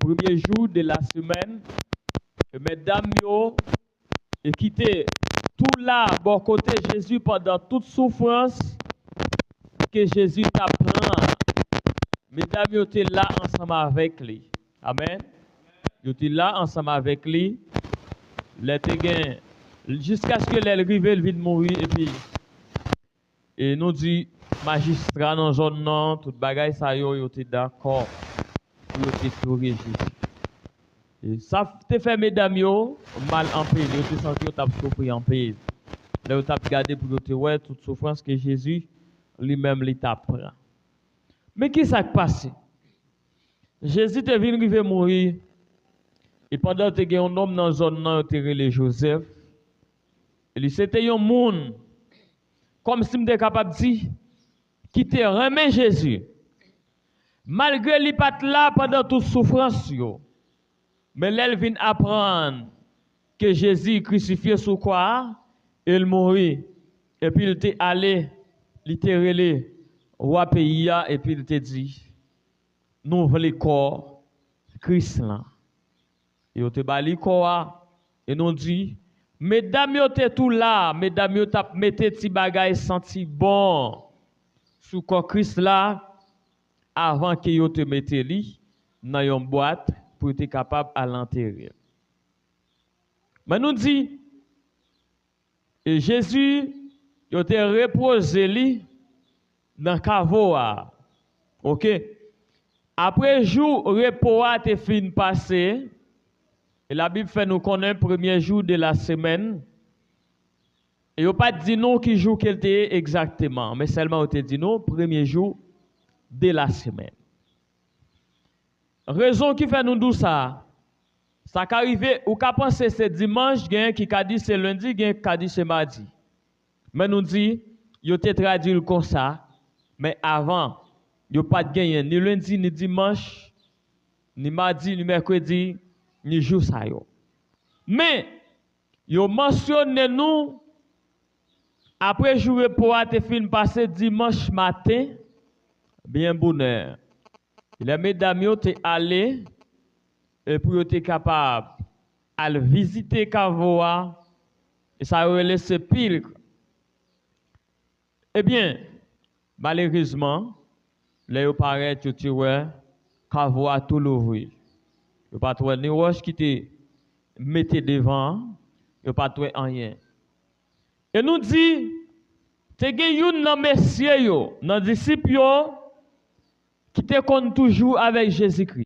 premier jour de la semaine, mesdames yo, et quitter tout là, bon côté Jésus pendant toute souffrance que Jésus t'apprend. Mesdames yo étaient là ensemble avec lui. Amen. Yo étaient là ensemble avec lui. Jusqu'à ce que l'arrivée, elle vienne mourir et puis et nous dit magistrat dans zone non, toute bagaille ça yo étaient d'accord pour te Jésus. Et ça te fait mesdames yo mal en paix, yo te senti yo t'a souffrir en paix. Là yo t'a regardé pour te ouais toute souffrance que Jésus lui-même lui t'apprend. Mais qui s'est passé? Jésus te venu arriver mourir et pendant que tu un homme dans zone non, tu relé Joseph. Et c'était un monde comme si m'était capable de dire qui te remet Jésus. Malgré li pat là pendant toute souffrance yo. Mais elle vient apprendre que Jésus crucifié sous croix, il mourit. Et puis il était allé, littéralement, roi pays, et puis il te dit, nous voulons corps, Christ là. Et il te bali corps, et nous dit, mesdames yo te tout là, mesdames yo tap mette ti bagay senti bon, sous corps Christ là, avant que yo te mette li, dans une boîte, pour être capable à l'enterrer. Mais nous dit, et Jésus, il a reposé lui dans le caveau. OK? Après jour, repos a été fin passé. Et la Bible fait nous connaître le premier jour de la semaine. Et il n'a pas dit non qui jour qu'elle était exactement, mais seulement il a dit non, premier jour de la semaine. Raison qui fait nous dire ça, ça qu'arrive, ou qu'à penser c'est dimanche, gain qui a dit c'est lundi, gain qui a dit c'est mardi. Mais nous dit, yo te traduit comme ça, mais avant, yo pas de gain ni lundi, ni dimanche, ni mardi, ni mercredi, ni jour ça yo. Mais, yo mentionne nous, après jour pour te fin passé dimanche matin, bien bonheur. Les mesdames yo te allé et pour être capable de visiter Kavoa et ça aurait laissé pile. Eh bien, malheureusement, là il paraît que tu vois Kavoa tout l'ouvrir. Il pas trouver ni roche qui te mettait devant, il pas trouver rien. Et nous dit te gen yon nan messieurs yo, nan disciples yo qui te compte toujours avec Jésus-Christ.